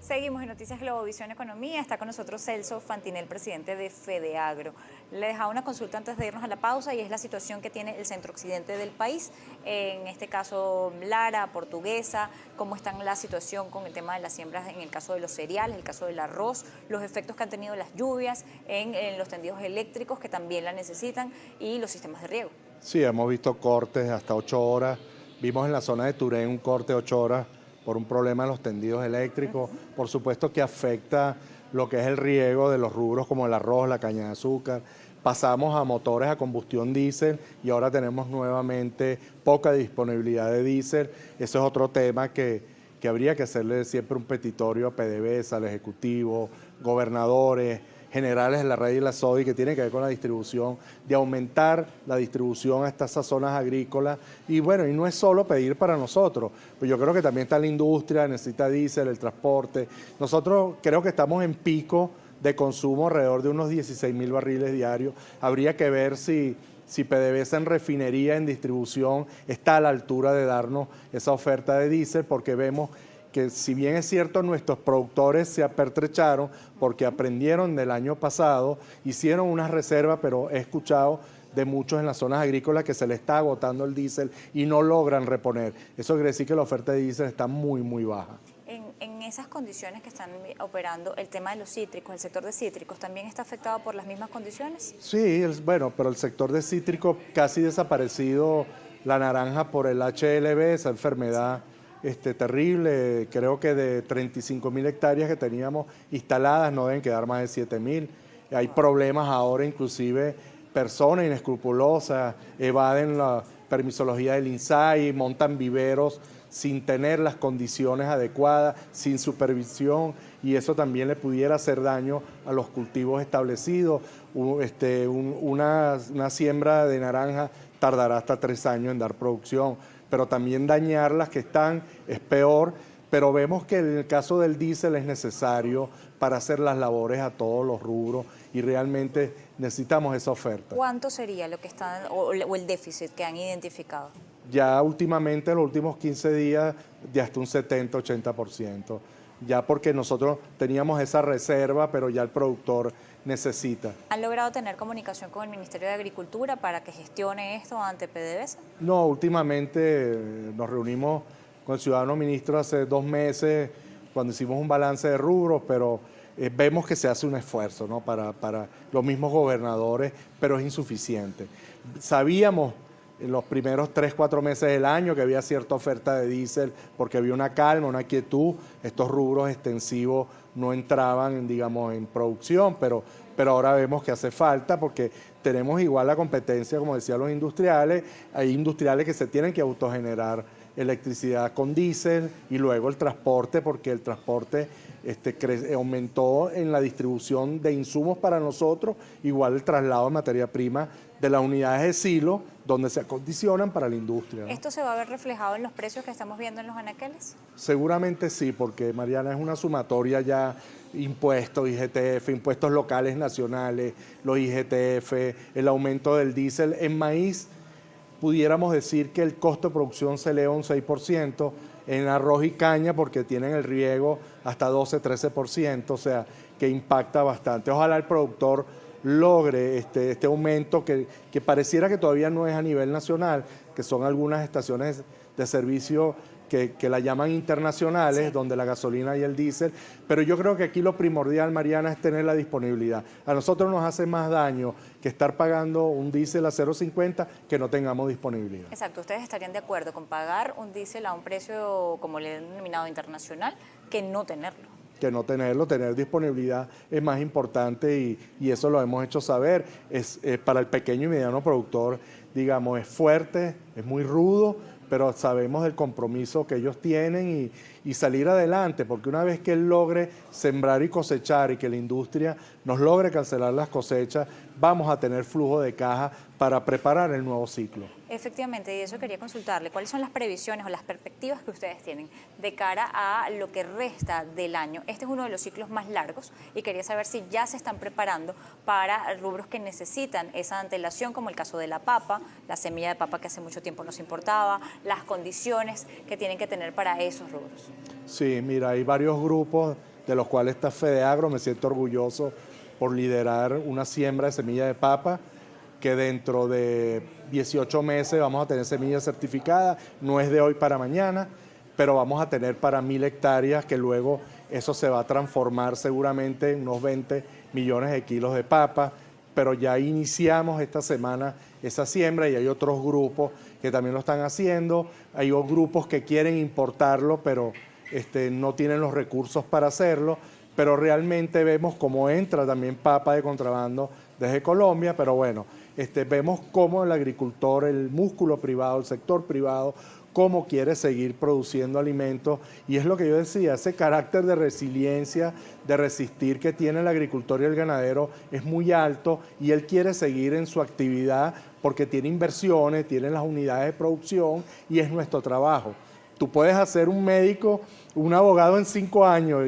Seguimos en Noticias Globovisión Economía. Está con nosotros Celso Fantinel, presidente de FedeAgro. Le dejaba una consulta antes de irnos a la pausa y es la situación que tiene el centro occidente del país. En este caso, Lara, Portuguesa, cómo está la situación con el tema de las siembras en el caso de los cereales, el caso del arroz, los efectos que han tenido las lluvias en los tendidos eléctricos que también la necesitan y los sistemas de riego. Sí, hemos visto cortes hasta 8 horas. Vimos en la zona de Turén un corte de 8 horas por un problema en los tendidos eléctricos. Por supuesto que afecta lo que es el riego de los rubros como el arroz, la caña de azúcar. Pasamos a motores a combustión diésel y ahora tenemos nuevamente poca disponibilidad de diésel. Eso es otro tema que habría que hacerle siempre un petitorio a PDVSA, al Ejecutivo, gobernadores, generales de la red y la SODI, que tiene que ver con la distribución, de aumentar la distribución a estas zonas agrícolas. Y bueno, y no es solo pedir para nosotros, pues yo creo que también está la industria, necesita diésel, el transporte. Nosotros creo que estamos en pico de consumo alrededor de unos 16.000 barriles diarios. Habría que ver si PDVSA en refinería, en distribución, está a la altura de darnos esa oferta de diésel, porque vemos que si bien es cierto nuestros productores se apertrecharon porque aprendieron del año pasado, hicieron unas reservas, pero he escuchado de muchos en las zonas agrícolas que se les está agotando el diésel y no logran reponer. Eso quiere decir que la oferta de diésel está muy, muy baja. En esas condiciones que están operando, el tema de los cítricos, el sector de cítricos, ¿también está afectado por las mismas condiciones? Sí, bueno, pero el sector de cítricos casi desaparecido, la naranja por el HLB, esa enfermedad terrible. Creo que de 35.000 hectáreas que teníamos instaladas no deben quedar más de 7.000. Hay problemas ahora, inclusive personas inescrupulosas evaden la permisología del INSAI, montan viveros sin tener las condiciones adecuadas, sin supervisión, y eso también le pudiera hacer daño a los cultivos establecidos. Una siembra de naranja tardará hasta 3 años en dar producción, pero también dañar las que están es peor. Pero vemos que en el caso del diésel es necesario para hacer las labores a todos los rubros y realmente necesitamos esa oferta. ¿Cuánto sería lo que están o el déficit que han identificado? Ya últimamente, en los últimos 15 días, ya hasta un 70-80%. Ya porque nosotros teníamos esa reserva, pero ya el productor necesita. ¿Han logrado tener comunicación con el Ministerio de Agricultura para que gestione esto ante PDVSA? No, últimamente nos reunimos con el ciudadano ministro hace 2 meses cuando hicimos un balance de rubros, pero vemos que se hace un esfuerzo, ¿no?, para los mismos gobernadores, pero es insuficiente. Sabíamos en los primeros 3-4 meses del año que había cierta oferta de diésel porque había una calma, una quietud. Estos rubros extensivos no entraban, digamos, en producción, pero ahora vemos que hace falta porque tenemos igual la competencia, como decían los industriales. Hay industriales que se tienen que autogenerar electricidad con diésel, y luego el transporte, porque el transporte aumentó en la distribución de insumos para nosotros, igual el traslado de materia prima de las unidades de silo, donde se acondicionan para la industria, ¿no? ¿Esto se va a ver reflejado en los precios que estamos viendo en los anaqueles? Seguramente sí, porque, Mariana, es una sumatoria ya: impuestos, IGTF, impuestos locales, nacionales, los IGTF, el aumento del diésel. En maíz pudiéramos decir que el costo de producción se eleva un 6%, en arroz y caña, porque tienen el riego, hasta 12-13%, o sea, que impacta bastante. Ojalá el productor logre este aumento que pareciera que todavía no es a nivel nacional, que son algunas estaciones de servicio que la llaman internacionales, sí, donde la gasolina y el diésel, pero yo creo que aquí lo primordial, Mariana, es tener la disponibilidad. A nosotros nos hace más daño que estar pagando un diésel a 0.50 que no tengamos disponibilidad. Exacto, ¿ustedes estarían de acuerdo con pagar un diésel a un precio, como le han denominado, internacional, que no tenerlo? Que no tenerlo, tener disponibilidad es más importante, y eso lo hemos hecho saber. Para el pequeño y mediano productor, digamos, es fuerte, es muy rudo, pero sabemos del compromiso que ellos tienen y salir adelante, porque una vez que él logre sembrar y cosechar y que la industria nos logre cancelar las cosechas, vamos a tener flujo de caja para preparar el nuevo ciclo. Efectivamente, y eso quería consultarle, ¿cuáles son las previsiones o las perspectivas que ustedes tienen de cara a lo que resta del año? Este es uno de los ciclos más largos y quería saber si ya se están preparando para rubros que necesitan esa antelación, como el caso de la papa, la semilla de papa que hace mucho tiempo nos importaba, las condiciones que tienen que tener para esos rubros. Sí, mira, hay varios grupos de los cuales está FedeAgro. Me siento orgulloso por liderar una siembra de semilla de papa, que dentro de 18 meses vamos a tener semillas certificadas, no es de hoy para mañana, pero vamos a tener para 1000 hectáreas, que luego eso se va a transformar seguramente en unos 20 millones de kilos de papa, pero ya iniciamos esta semana esa siembra y hay otros grupos que también lo están haciendo, hay grupos que quieren importarlo, pero no tienen los recursos para hacerlo, pero realmente vemos cómo entra también papa de contrabando desde Colombia, pero bueno, vemos cómo el agricultor, el músculo privado, el sector privado, cómo quiere seguir produciendo alimentos, y es lo que yo decía, ese carácter de resiliencia, de resistir que tiene el agricultor y el ganadero es muy alto, y él quiere seguir en su actividad porque tiene inversiones, tiene las unidades de producción y es nuestro trabajo. Tú puedes hacer un médico, un abogado en 5 años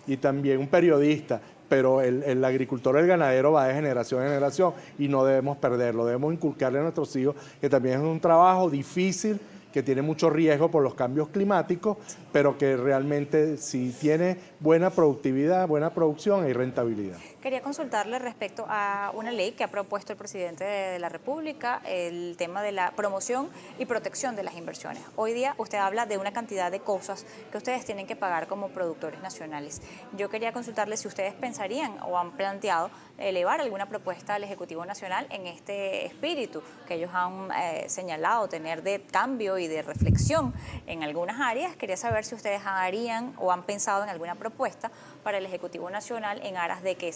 y también un periodista, pero el agricultor, el ganadero va de generación en generación y no debemos perderlo, debemos inculcarle a nuestros hijos que también es un trabajo difícil, que tiene mucho riesgo por los cambios climáticos, pero que realmente si tiene buena productividad, buena producción, hay rentabilidad. Quería consultarle respecto a una ley que ha propuesto el presidente de la República, el tema de la promoción y protección de las inversiones. Hoy día usted habla de una cantidad de cosas que ustedes tienen que pagar como productores nacionales. Yo quería consultarle si ustedes pensarían o han planteado elevar alguna propuesta al Ejecutivo Nacional en este espíritu que ellos han señalado tener de cambio y de reflexión en algunas áreas. Quería saber si ustedes harían o han pensado en alguna propuesta para el Ejecutivo Nacional en aras de que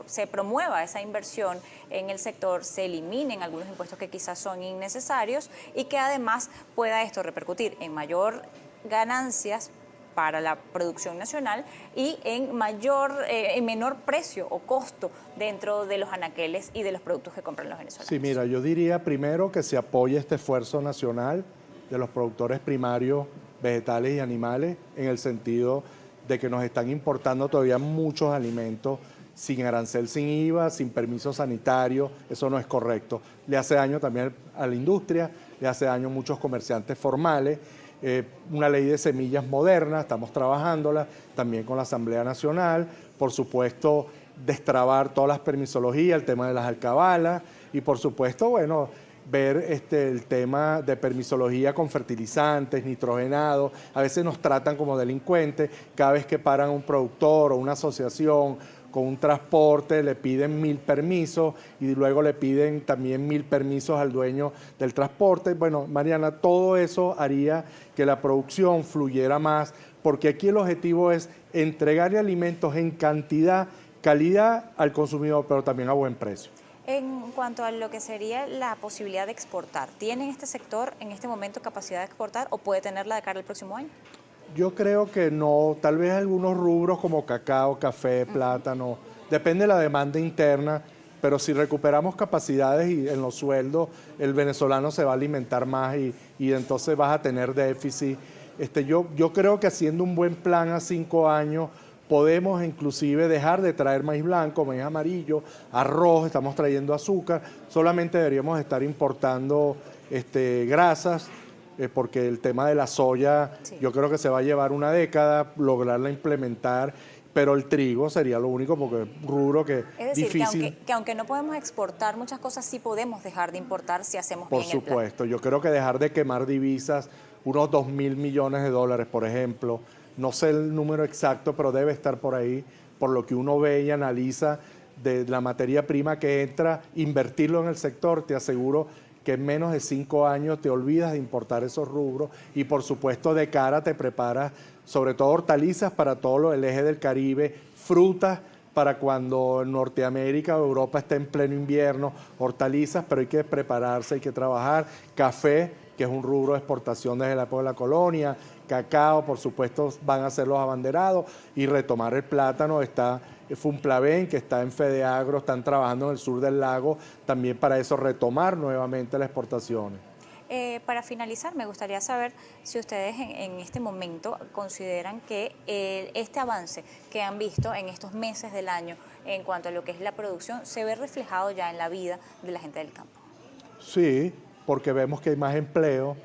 se promueva esa inversión en el sector, se eliminen algunos impuestos que quizás son innecesarios y que además pueda esto repercutir en mayor ganancias para la producción nacional y en menor precio o costo dentro de los anaqueles y de los productos que compran los venezolanos. Sí, mira, yo diría primero que se apoye este esfuerzo nacional de los productores primarios, vegetales y animales, en el sentido de que nos están importando todavía muchos alimentos sin arancel, sin IVA, sin permiso sanitario. Eso no es correcto. Le hace daño también a la industria, le hace daño a muchos comerciantes formales. Una ley de semillas moderna, estamos trabajándola también con la Asamblea Nacional. Por supuesto, destrabar todas las permisologías, el tema de las alcabalas y por supuesto, bueno, ver el tema de permisología con fertilizantes, nitrogenados. A veces nos tratan como delincuentes. Cada vez que paran un productor o una asociación con un transporte, le piden 1000 permisos y luego le piden también 1000 permisos al dueño del transporte. Bueno, Mariana, todo eso haría que la producción fluyera más, porque aquí el objetivo es entregarle alimentos en cantidad, calidad al consumidor, pero también a buen precio. En cuanto a lo que sería la posibilidad de exportar, ¿tiene este sector en este momento capacidad de exportar o puede tenerla de cara al próximo año? Yo creo que no, tal vez algunos rubros como cacao, café, plátano, depende de la demanda interna, pero si recuperamos capacidades y en los sueldos, el venezolano se va a alimentar más y entonces vas a tener déficit. Yo creo que haciendo un buen plan a 5 años, podemos inclusive dejar de traer maíz blanco, maíz amarillo, arroz, estamos trayendo azúcar, solamente deberíamos estar importando grasas, porque el tema de la soya, sí, yo creo que se va a llevar una década lograrla implementar, pero el trigo sería lo único, porque es un rubro que es decir, difícil. Que aunque no podemos exportar muchas cosas, sí podemos dejar de importar si hacemos bien el plan. Por supuesto, yo creo que dejar de quemar divisas, unos 2.000 millones de dólares, por ejemplo, no sé el número exacto, pero debe estar por ahí, por lo que uno ve y analiza de la materia prima que entra, invertirlo en el sector, te aseguro que en menos de 5 años te olvidas de importar esos rubros y por supuesto de cara te preparas sobre todo hortalizas para todo el eje del Caribe, frutas para cuando Norteamérica o Europa esté en pleno invierno, hortalizas, pero hay que prepararse, hay que trabajar, café, que es un rubro de exportación desde la época de la colonia, cacao, por supuesto, van a ser los abanderados, y retomar el plátano, está Funplaven, que está en FedeAgro, están trabajando en el sur del lago, también para eso retomar nuevamente las exportaciones. Para finalizar, me gustaría saber si ustedes en este momento consideran que este avance que han visto en estos meses del año en cuanto a lo que es la producción se ve reflejado ya en la vida de la gente del campo. Sí, porque vemos que hay más empleo,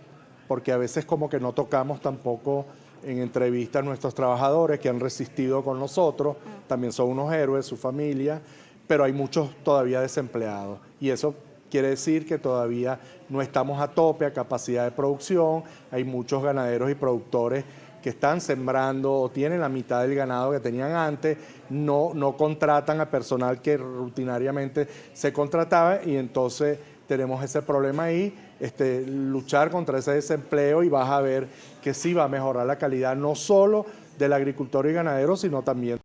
porque a veces como que no tocamos tampoco en entrevistas nuestros trabajadores que han resistido con nosotros, también son unos héroes, su familia, pero hay muchos todavía desempleados y eso quiere decir que todavía no estamos a tope, a capacidad de producción, hay muchos ganaderos y productores que están sembrando o tienen la mitad del ganado que tenían antes, no contratan a personal que rutinariamente se contrataba y entonces tenemos ese problema ahí, luchar contra ese desempleo y vas a ver que sí va a mejorar la calidad no solo del agricultor y ganadero, sino también